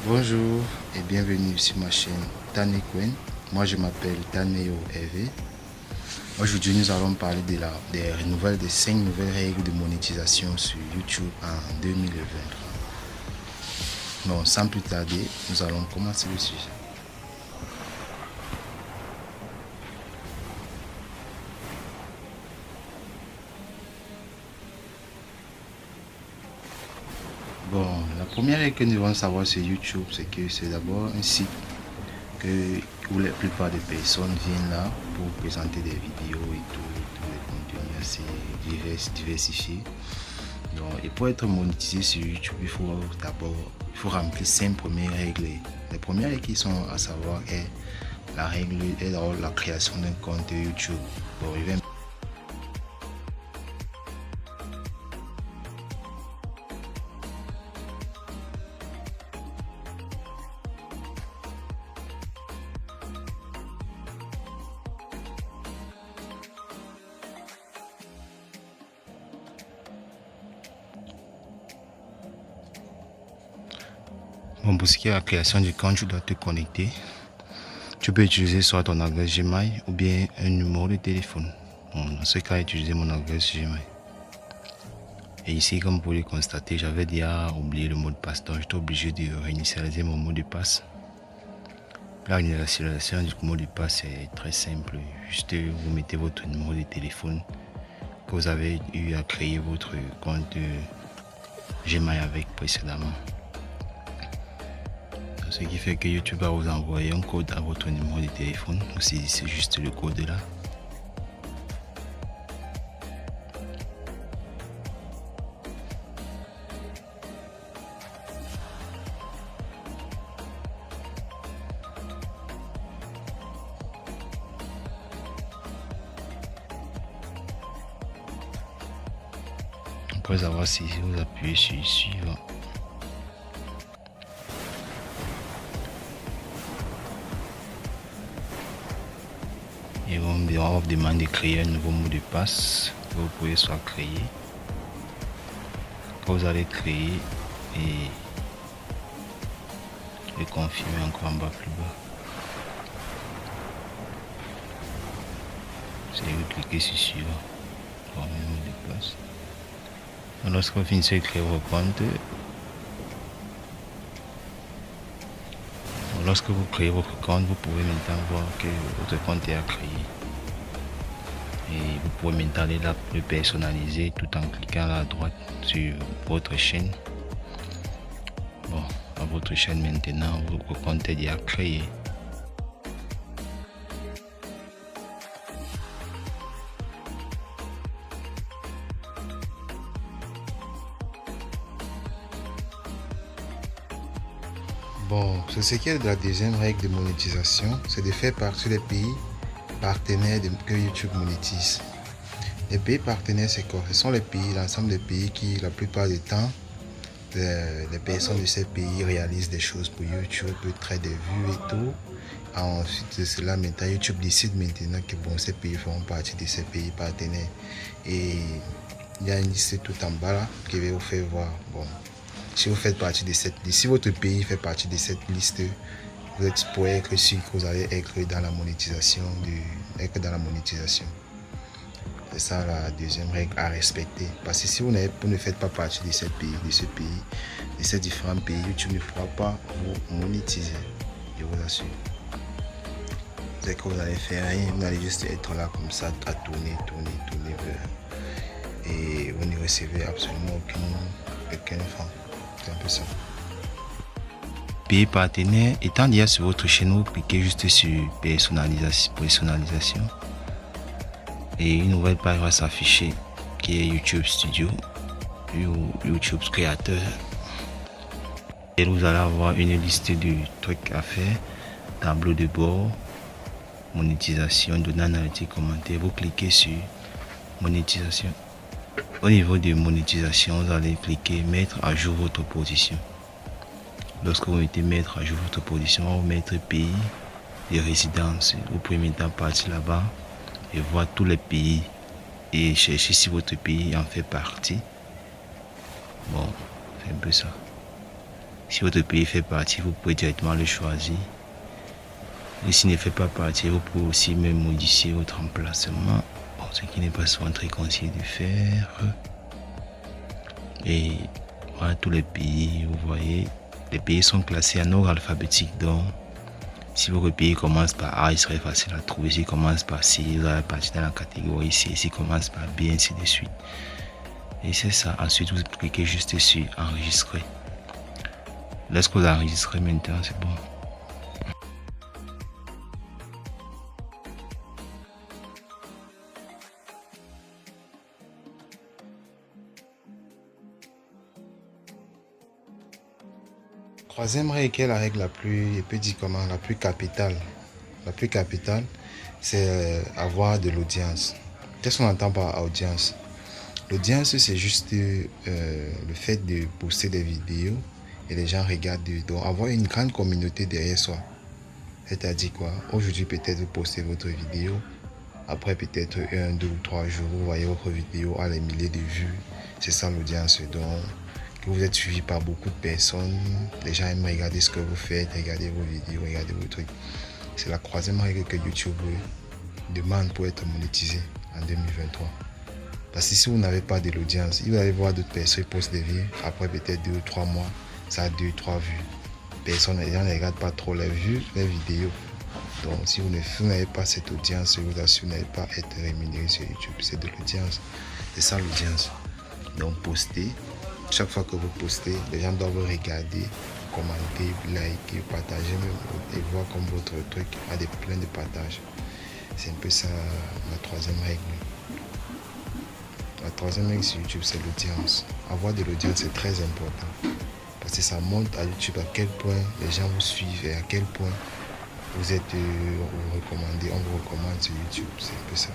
Bonjour et bienvenue sur ma chaîne Tanequen. Moi je m'appelle Taneo Hervé. Aujourd'hui nous allons parler des 5 nouvelles règles de monétisation sur YouTube en 2023. Bon, sans plus tarder, nous allons commencer le sujet. Bon, la première règle que nous devons savoir sur YouTube, c'est que c'est d'abord un site où la plupart des personnes viennent là pour présenter des vidéos et tous les contenus assez diversifiés. Donc, et pour être monétisé sur YouTube, il faut remplir 5 premières règles. Les premières règles qui sont à savoir est la création d'un compte YouTube. Bon, Bon, pour ce qui est de la création du compte, tu dois te connecter. Tu peux utiliser soit ton adresse Gmail ou bien un numéro de téléphone. Bon, dans ce cas, utiliser mon adresse Gmail. Et ici, comme vous pouvez le constater, j'avais déjà oublié le mot de passe. Donc, j'étais obligé de réinitialiser mon mot de passe. La réinitialisation du mot de passe est très simple. Juste, vous mettez votre numéro de téléphone que vous avez eu à créer votre compte Gmail avec précédemment. Ce qui fait que YouTube va vous envoyer un code à votre numéro de téléphone. Ou si c'est juste le code là. Après avoir saisi, vous appuyez sur suivant. Et on va vous demander de créer un nouveau mot de passe que vous pouvez soit créer. Que vous allez créer et le confirmer encore en bas plus bas. C'est vous cliquez sur suivant pour un mot de passe. Lorsque vous finissez de créer vos comptes, lorsque vous créez votre compte, vous pouvez maintenant voir que votre compte est à créer. Et vous pouvez maintenant aller là pour le personnaliser tout en cliquant à droite sur votre chaîne. Bon, à votre chaîne maintenant, votre compte est déjà créé. Bon, ce qui est de la deuxième règle de monétisation, c'est de faire partie des pays partenaires que YouTube monétise. Les pays partenaires, c'est quoi? Ce sont les pays, l'ensemble des pays qui, la plupart du temps, les personnes de ces pays réalisent des choses pour YouTube, traitent des vues et tout. Ensuite de cela, maintenant, YouTube décide maintenant que bon, ces pays feront partie de ces pays partenaires. Et il y a une liste tout en bas là qui va vous faire voir. Bon, si vous faites partie de si votre pays fait partie de cette liste, vous pourrez être sûr que vous allez être dans la monétisation C'est ça la deuxième règle à respecter. Parce que si vous ne faites pas partie de ces différents pays, YouTube ne pourra pas vous monétiser. Je vous assure. C'est que vous allez faire rien, vous allez juste être là comme ça, à tourner. Et vous ne recevez absolument aucun franc. C'est un peu ça. Pays partenaire, étant déjà sur votre chaîne, vous cliquez juste sur personnalisation. Et une nouvelle page va s'afficher qui est YouTube Studio ou YouTube Créateur. Et vous allez avoir une liste de trucs à faire, tableau de bord, monétisation, données analytiques, commentaires. Vous cliquez sur monétisation. Au niveau de monétisation, vous allez cliquer mettre à jour votre position. Lorsque vous mettez mettre à jour votre position, on va vous mettre pays de résidence. Vous pouvez maintenant partir là-bas et voir tous les pays et chercher si votre pays en fait partie. Bon, c'est un peu ça. Si votre pays fait partie, vous pouvez directement le choisir. Et s'il ne fait pas partie, vous pouvez aussi même modifier votre emplacement. Bon, ce qui n'est pas souvent très conseillé de faire. Et voilà tous les pays, vous voyez. Les pays sont classés en ordre alphabétique. Donc, si votre pays commence par A, il serait facile à trouver. S'il commence par C, vous allez partir dans la catégorie C. S'il commence par B, ainsi de suite. Et c'est ça. Ensuite, vous cliquez juste sur enregistrer. Lorsque vous enregistrez maintenant, c'est bon. Troisième règle, qui est la règle la plus, je peux dire comment, la plus capitale. La plus capitale, c'est avoir de l'audience. Qu'est-ce qu'on entend par audience? L'audience, c'est juste le fait de poster des vidéos et les gens regardent. Donc, avoir une grande communauté derrière soi. C'est-à-dire quoi? Aujourd'hui, peut-être vous postez votre vidéo. Après, peut-être 1, 2 ou 3 jours, vous voyez votre vidéo à des milliers de vues. C'est ça l'audience. Donc, que vous êtes suivi par beaucoup de personnes. Les gens aiment regarder ce que vous faites, regarder vos vidéos, regarder vos trucs. C'est la troisième règle que YouTube demande pour être monétisé en 2023. Parce que si vous n'avez pas de l'audience, vous allez voir d'autres personnes poster des vidéos. Après peut-être 2 ou 3 mois, ça a 2 ou 3 vues. Personne, les gens ne regardent pas trop les vues, les vidéos. Donc si vous n'avez pas cette audience, je vous assure, vous n'allez pas être rémunéré sur YouTube. C'est de l'audience. C'est ça l'audience. Donc postez. Chaque fois que vous postez, les gens doivent regarder, commenter, liker, partager et voir comme votre truc a plein de partages. C'est un peu ça la troisième règle. La troisième règle sur YouTube, c'est l'audience. Avoir de l'audience, c'est très important. Parce que ça montre à YouTube à quel point les gens vous suivent et à quel point vous êtes recommandé. On vous recommande sur YouTube. C'est un peu ça.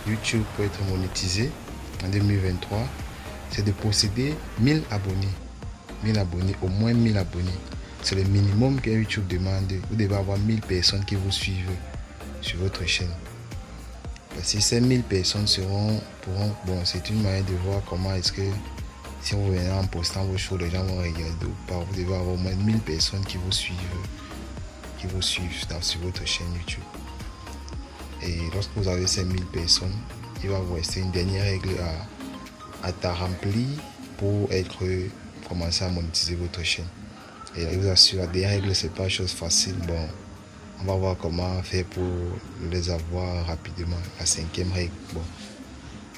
YouTube pour être monétisé en 2023, c'est de posséder 1000 abonnés. 1000 abonnés, au moins 1000 abonnés. C'est le minimum que YouTube demande. Vous devez avoir 1000 personnes qui vous suivent sur votre chaîne. Parce que ces 1000 personnes pourront, bon, c'est une manière de voir comment est-ce que si vous venez en postant vos choses, les gens vont regarder ou pas. Vous devez avoir au moins 1000 personnes qui vous suivent sur votre chaîne YouTube. Et lorsque vous avez ces 1000 personnes, il va vous rester une dernière règle à remplir pour commencer à monétiser votre chaîne. Et je vous assure, la dernière règle, c'est pas une chose facile. Bon, on va voir comment faire pour les avoir rapidement. La cinquième règle, bon,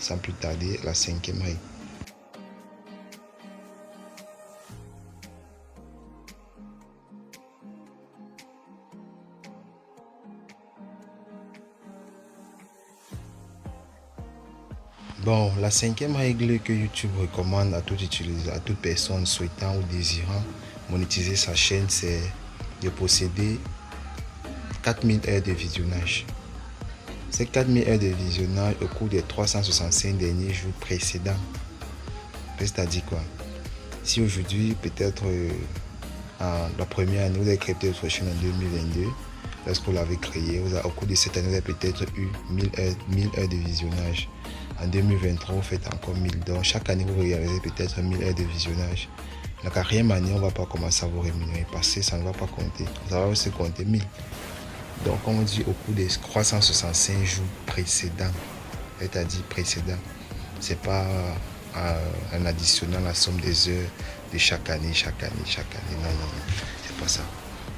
sans plus tarder, la cinquième règle. Bon, la cinquième règle que YouTube recommande à tout utilisateur, à toute personne souhaitant ou désirant monétiser sa chaîne, c'est de posséder 4000 heures de visionnage. Ces 4000 heures de visionnage au cours des 365 derniers jours précédents. C'est-à-dire quoi? Si aujourd'hui, peut-être la première année, vous avez créé votre chaîne en 2022, lorsque vous l'avez créé, au cours de cette année, vous avez peut-être eu 1000 heures de visionnage. En 2023, vous faites encore 1000. Donc, chaque année, vous réalisez peut-être 1000 heures de visionnage. La quatrième année, on ne va pas commencer à vous rémunérer parce que ça ne va pas compter. Ça va aussi compter 1000. Donc, comme on dit, au cours des 365 jours précédents, c'est-à-dire précédents, ce n'est pas en additionnant la somme des heures de chaque année. Non, c'est pas ça.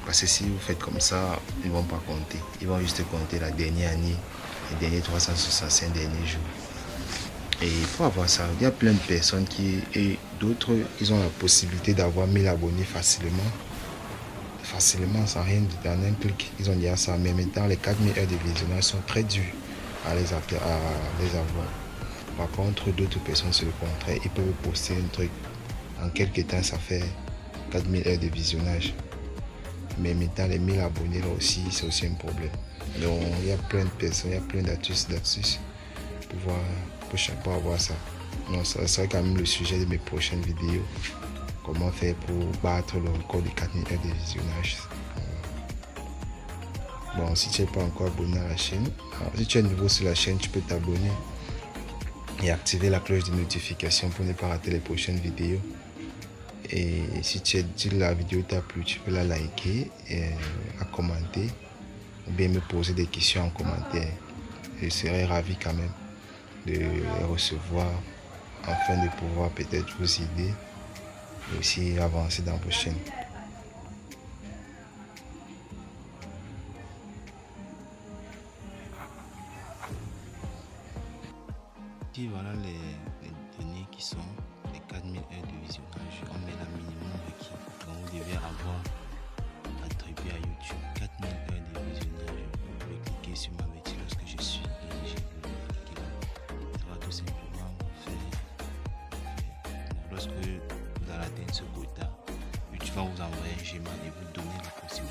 Parce que si vous faites comme ça, ils ne vont pas compter. Ils vont juste compter la dernière année, les derniers 365 derniers jours. Et pour avoir ça, il y a plein de personnes et d'autres, ils ont la possibilité d'avoir 1000 abonnés facilement, sans rien dans un clic. Ils ont déjà ça, mais maintenant les 4000 heures de visionnage sont très durs à les avoir. Par contre, d'autres personnes, c'est le contraire. Ils peuvent poster un truc. En quelques temps, ça fait 4000 heures de visionnage. Mais maintenant, les 1000 abonnés, là aussi, c'est aussi un problème. Donc, il y a plein de personnes, il y a plein d'astuces pour avoir ça. Donc, ça sera quand même le sujet de mes prochaines vidéos. Comment faire pour battre le record de 4000 heures de visionnage. Bon, si tu n'es pas encore abonné à la chaîne, alors, si tu es nouveau sur la chaîne, tu peux t'abonner et activer la cloche de notification pour ne pas rater les prochaines vidéos. Et si la vidéo t'a plu, tu peux la liker et la commenter ou bien me poser des questions en commentaire. Je serai ravi quand même de les recevoir afin de pouvoir peut-être vous aider et aussi avancer dans vos chaînes. Ici, voilà les données qui sont les 4000 heures de visionnage. On met la minimum requis. Donc vous devez avoir attribué à YouTube 4000 heures de visionnage. Vous pouvez cliquer sur ma bêtise lorsque je suis éligible. Ça va tout simplement faire. Lorsque vous allez atteindre ce quota, YouTube va vous envoyer un schéma et vous donner la procédure